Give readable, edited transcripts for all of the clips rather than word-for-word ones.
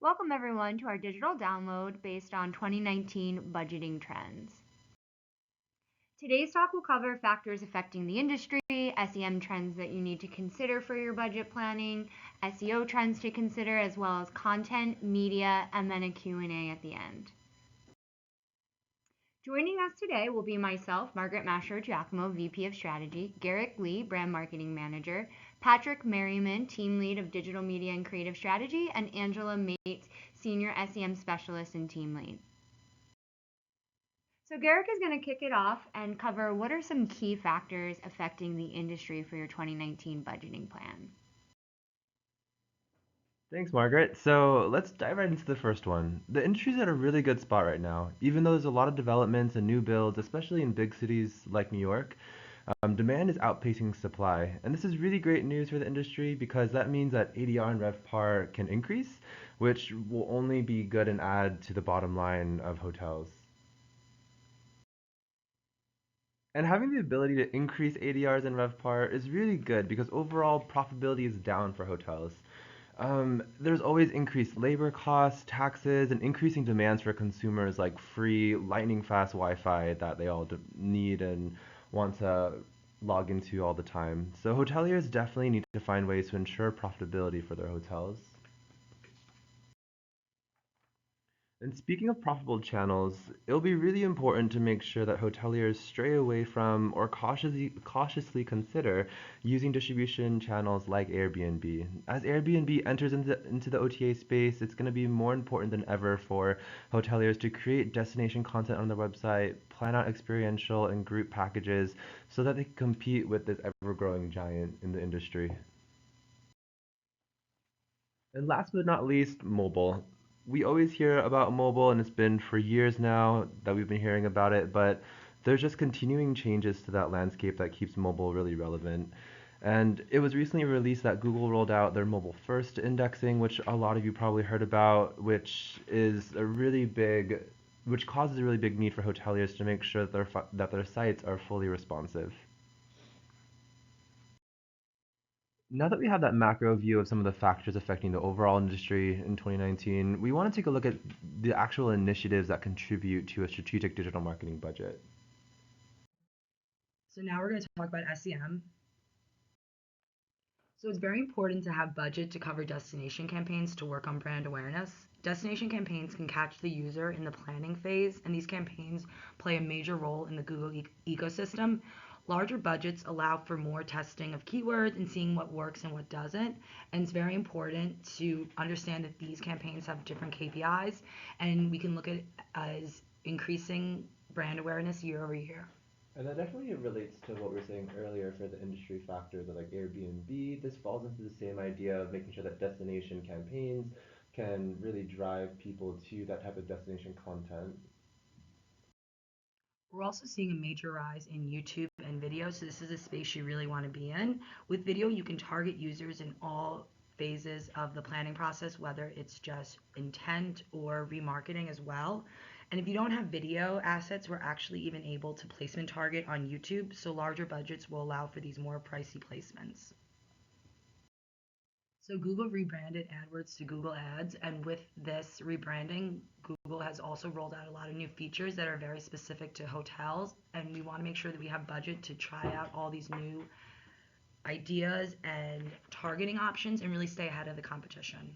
Welcome everyone to our digital download based on 2019 budgeting trends. Today's talk will cover factors affecting the industry, SEM trends that you need to consider for your budget planning, SEO trends to consider, as well as content, media, and then a Q&A at the end. Joining us today will be myself, Margaret Mashro Giacomo, VP of Strategy, Garrick Lee, Brand Marketing Manager, Patrick Merriman, Team Lead of Digital Media and Creative Strategy, and Angela Mates, Senior SEM Specialist and Team Lead. So Garrick is going to kick it off and cover what are some key factors affecting the industry for your 2019 budgeting plan. Thanks, Margaret. So let's dive right into the first one. The industry's at a really good spot right now. Even though there's a lot of developments and new builds, especially in big cities like New York, demand is outpacing supply. And this is really great news for the industry because that means that ADR and RevPAR can increase, which will only be good and add to the bottom line of hotels. And having the ability to increase ADRs and RevPAR is really good because overall profitability is down for hotels. There's always increased labor costs, taxes, and increasing demands for consumers like free, lightning fast Wi-Fi that they all need and want to log into all the time. So hoteliers definitely need to find ways to ensure profitability for their hotels. And speaking of profitable channels, it'll be really important to make sure that hoteliers stray away from or cautiously consider using distribution channels like Airbnb. As Airbnb enters into the OTA space, it's going to be more important than ever for hoteliers to create destination content on their website, plan out experiential and group packages so that they can compete with this ever-growing giant in the industry. And last but not least, mobile. We always hear about mobile, and it's been for years now that we've been hearing about it, but there's just continuing changes to that landscape that keeps mobile really relevant. And it was recently released that Google rolled out their mobile first indexing, which a lot of you probably heard about, which causes a really big need for hoteliers to make sure that their sites are fully responsive. Now that we have that macro view of some of the factors affecting the overall industry in 2019, we want to take a look at the actual initiatives that contribute to a strategic digital marketing budget. So now we're going to talk about SEM. So it's very important to have budget to cover destination campaigns to work on brand awareness. Destination campaigns can catch the user in the planning phase, and these campaigns play a major role in the Google ecosystem. Larger budgets allow for more testing of keywords and seeing what works and what doesn't. And it's very important to understand that these campaigns have different KPIs, and we can look at it as increasing brand awareness year over year. And that definitely relates to what we were saying earlier for the industry factors of like Airbnb. This falls into the same idea of making sure that destination campaigns can really drive people to that type of destination content. We're also seeing a major rise in YouTube and video, so this is a space you really want to be in. With video, you can target users in all phases of the planning process, whether it's just intent or remarketing as well. And if you don't have video assets, we're actually even able to placement target on YouTube, so larger budgets will allow for these more pricey placements. So Google rebranded AdWords to Google Ads, and with this rebranding, Google has also rolled out a lot of new features that are very specific to hotels, and we want to make sure that we have budget to try out all these new ideas and targeting options and really stay ahead of the competition.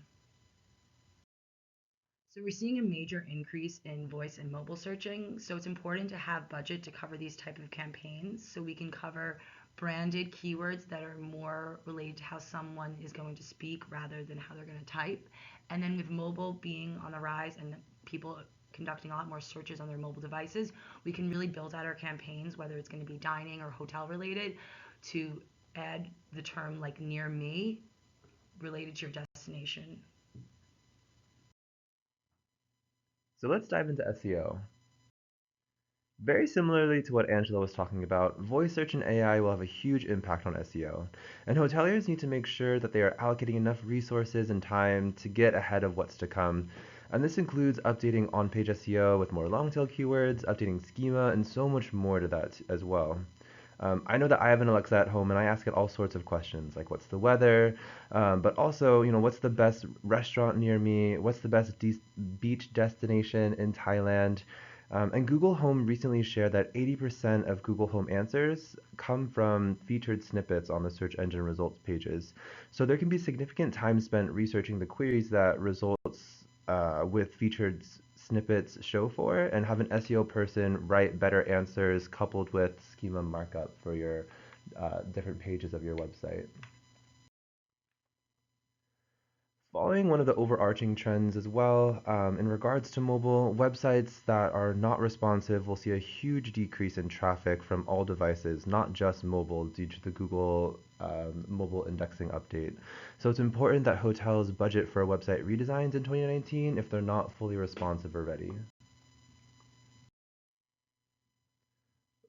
So we're seeing a major increase in voice and mobile searching. So it's important to have budget to cover these type of campaigns so we can cover branded keywords that are more related to how someone is going to speak rather than how they're going to type. And then with mobile being on the rise and people conducting a lot more searches on their mobile devices, we can really build out our campaigns, whether it's going to be dining or hotel related, to add the term like near me related to your destination. So let's dive into SEO. Very similarly to what Angela was talking about, voice search and AI will have a huge impact on SEO, and hoteliers need to make sure that they are allocating enough resources and time to get ahead of what's to come. And this includes updating on-page SEO with more long-tail keywords, updating schema, and so much more to that as well. I know that I have an Alexa at home and I ask it all sorts of questions like what's the weather, but also, what's the best restaurant near me? What's the best beach destination in Thailand? And Google Home recently shared that 80% of Google Home answers come from featured snippets on the search engine results pages. So there can be significant time spent researching the queries that results with featured snippets show for, and have an SEO person write better answers coupled with schema markup for your different pages of your website. Following one of the overarching trends as well, in regards to mobile, websites that are not responsive will see a huge decrease in traffic from all devices, not just mobile, due to the Google mobile indexing update. So it's important that hotels budget for website redesigns in 2019 if they're not fully responsive already.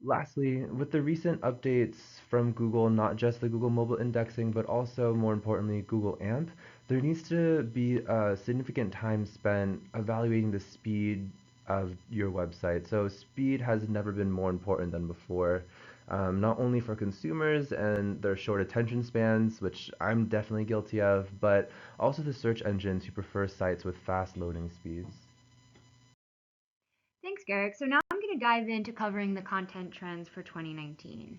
Lastly, with the recent updates from Google, not just the Google mobile indexing, but also more importantly, Google AMP, there needs to be a significant time spent evaluating the speed of your website. So speed has never been more important than before, not only for consumers and their short attention spans, which I'm definitely guilty of, but also the search engines who prefer sites with fast loading speeds. Thanks, Garrick. So now I'm going to dive into covering the content trends for 2019.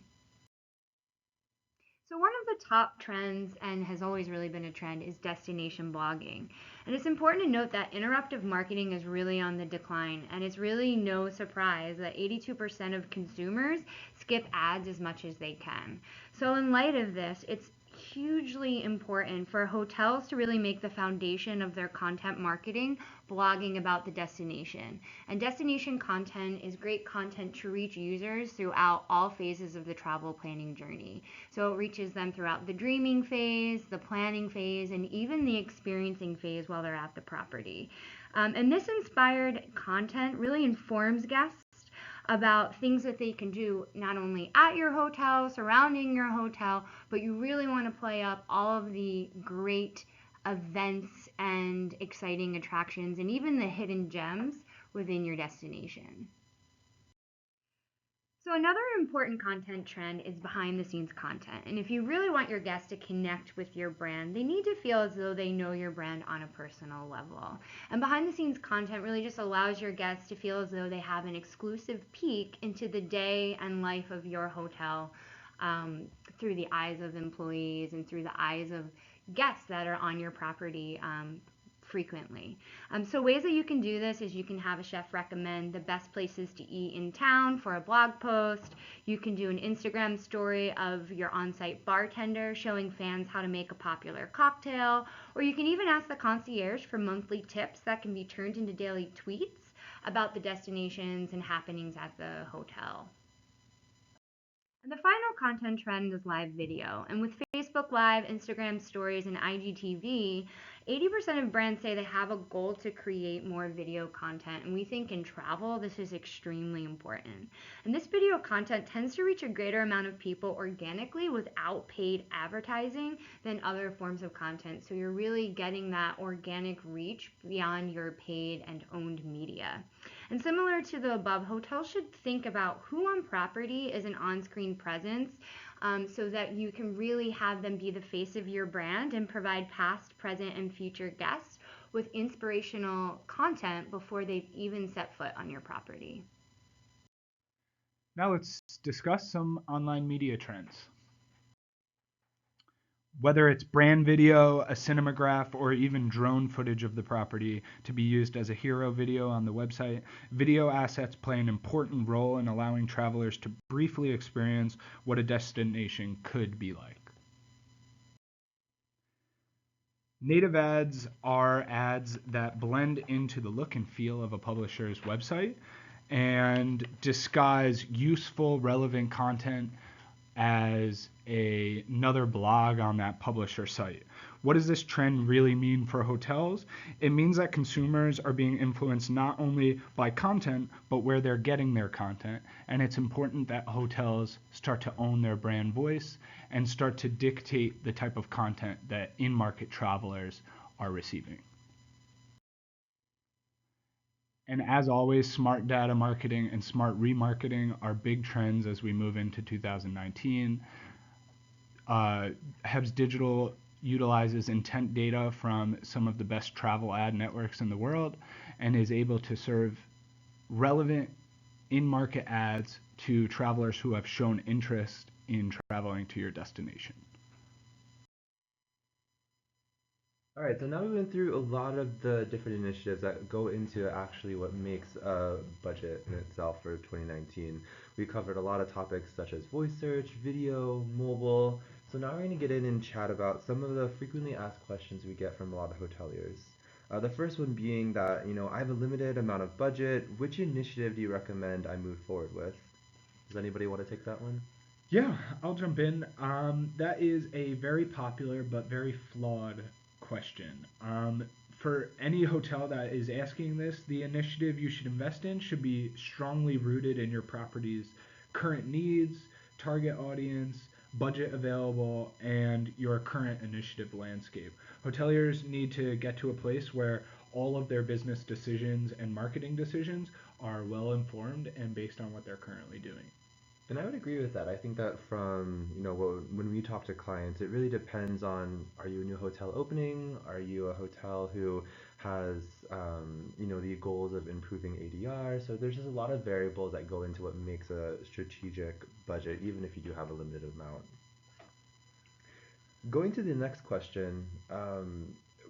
So one of the top trends, and has always really been a trend, is destination blogging. And it's important to note that interruptive marketing is really on the decline, and it's really no surprise that 82% of consumers skip ads as much as they can. So in light of this, it's hugely important for hotels to really make the foundation of their content marketing blogging about the destination. And destination content is great content to reach users throughout all phases of the travel planning journey. So it reaches them throughout the dreaming phase, the planning phase, and even the experiencing phase while they're at the property. And this inspired content really informs guests about things that they can do not only at your hotel, surrounding your hotel, but you really want to play up all of the great events and exciting attractions and even the hidden gems within your destination. So another important content trend is behind the scenes content. And if you really want your guests to connect with your brand, they need to feel as though they know your brand on a personal level. And behind the scenes content really just allows your guests to feel as though they have an exclusive peek into the day and life of your hotel, through the eyes of employees and through the eyes of guests that are on your property frequently. So ways that you can do this is you can have a chef recommend the best places to eat in town for a blog post. You can do an Instagram story of your on-site bartender showing fans how to make a popular cocktail, or you can even ask the concierge for monthly tips that can be turned into daily tweets about the destinations and happenings at the hotel. And the final content trend is live video. And with Facebook Live, Instagram Stories, and IGTV, 80% of brands say they have a goal to create more video content. And we think in travel, this is extremely important. And this video content tends to reach a greater amount of people organically without paid advertising than other forms of content. So you're really getting that organic reach beyond your paid and owned media. And similar to the above, hotels should think about who on property is an on-screen presence, so that you can really have them be the face of your brand and provide past, present, and future guests with inspirational content before they've even set foot on your property. Now let's discuss some online media trends. Whether it's brand video, a cinematograph, or even drone footage of the property to be used as a hero video on the website, video assets play an important role in allowing travelers to briefly experience what a destination could be like. Native ads are ads that blend into the look and feel of a publisher's website and disguise useful, relevant content as another blog on that publisher site. What does this trend really mean for hotels? It means that consumers are being influenced not only by content, but where they're getting their content. And it's important that hotels start to own their brand voice and start to dictate the type of content that in-market travelers are receiving. And as always, smart data marketing and smart remarketing are big trends as we move into 2019. Hebs Digital utilizes intent data from some of the best travel ad networks in the world and is able to serve relevant in-market ads to travelers who have shown interest in traveling to your destination. All right, so now we went through a lot of the different initiatives that go into actually what makes a budget in itself for 2019. We covered a lot of topics such as voice search, video, mobile. So now we're going to get in and chat about some of the frequently asked questions we get from a lot of hoteliers. The first one being that, I have a limited amount of budget. Which initiative do you recommend I move forward with? Does anybody want to take that one? Yeah, I'll jump in. That is a very popular but very flawed question. For any hotel that is asking this, the initiative you should invest in should be strongly rooted in your property's current needs, target audience, budget available, and your current initiative landscape. Hoteliers need to get to a place where all of their business decisions and marketing decisions are well informed and based on what they're currently doing. And I would agree with that. I think that from, when we talk to clients, it really depends on, are you a new hotel opening? Are you a hotel who has, the goals of improving ADR? So there's just a lot of variables that go into what makes a strategic budget, even if you do have a limited amount. Going to the next question,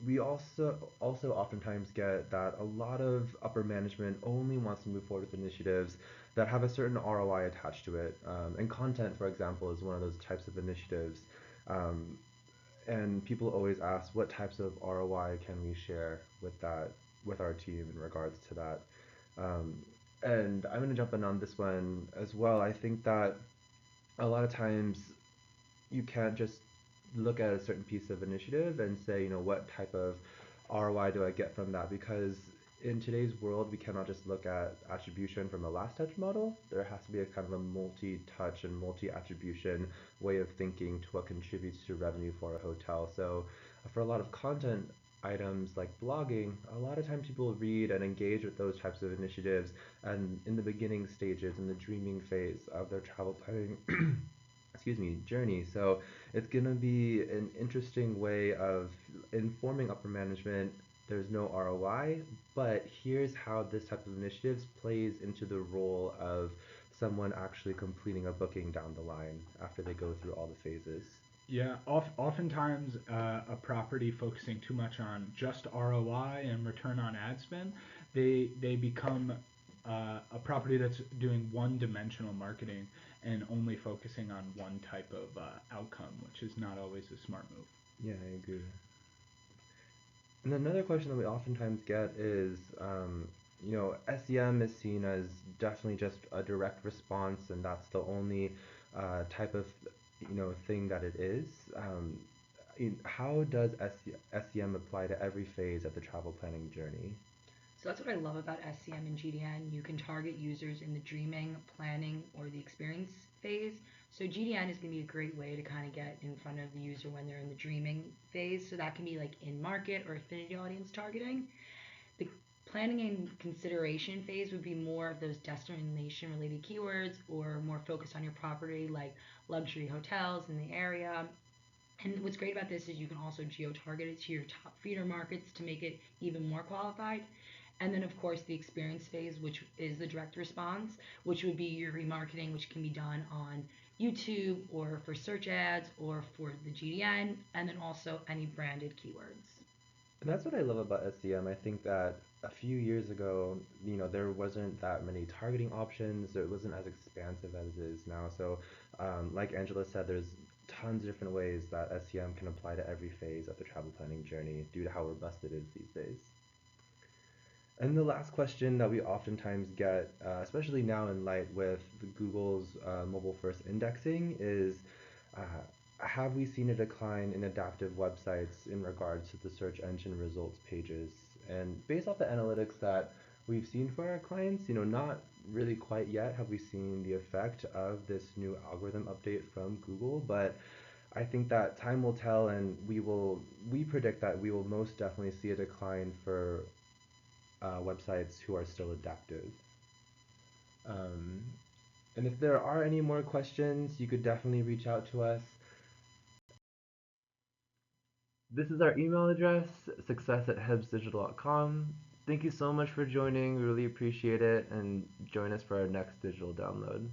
we also oftentimes get that a lot of upper management only wants to move forward with initiatives that have a certain ROI attached to it. And content, for example, is one of those types of initiatives. Um, and people always ask, what types of ROI can we share with our team in regards to that? Um, and I'm going to jump in on this one as well. I think that a lot of times you can't just look at a certain piece of initiative and say, what type of ROI do I get from that? Because in today's world, we cannot just look at attribution from a last touch model. There has to be a kind of a multi-touch and multi-attribution way of thinking to what contributes to revenue for a hotel. So for a lot of content items like blogging, a lot of times people read and engage with those types of initiatives and in the beginning stages, in the dreaming phase of their travel planning journey. So it's going to be an interesting way of informing upper management. There's no ROI, but here's how this type of initiatives plays into the role of someone actually completing a booking down the line after they go through all the phases. Yeah, oftentimes a property focusing too much on just ROI and return on ad spend, they become a property that's doing one-dimensional marketing and only focusing on one type of outcome, which is not always a smart move. Yeah, I agree. And another question that we oftentimes get is, SEM is seen as definitely just a direct response, and that's the only type of, thing that it is. How does SEM apply to every phase of the travel planning journey? So that's what I love about SCM and GDN. You can target users in the dreaming, planning, or the experience phase. So GDN is going to be a great way to kind of get in front of the user when they're in the dreaming phase. So that can be like in market or affinity audience targeting. The planning and consideration phase would be more of those destination related keywords or more focused on your property like luxury hotels in the area. And what's great about this is you can also geo-target it to your top feeder markets to make it even more qualified. And then, of course, the experience phase, which is the direct response, which would be your remarketing, which can be done on YouTube or for search ads or for the GDN, and then also any branded keywords. And that's what I love about SEM. I think that a few years ago, there wasn't that many targeting options. It wasn't as expansive as it is now. So, like Angela said, there's tons of different ways that SEM can apply to every phase of the travel planning journey due to how robust it is these days. And the last question that we oftentimes get, especially now in light with Google's mobile first indexing, is uh, have we seen a decline in adaptive websites in regards to the search engine results pages? And based off the analytics that we've seen for our clients, not really quite yet have we seen the effect of this new algorithm update from Google, but I think that time will tell, and we predict that we will most definitely see a decline for websites who are still adaptive. Um, and if there are any more questions, you could definitely reach out to us. This is our email address, success@hebsdigital.com. Thank you so much for joining. We really appreciate it, and join us for our next digital download.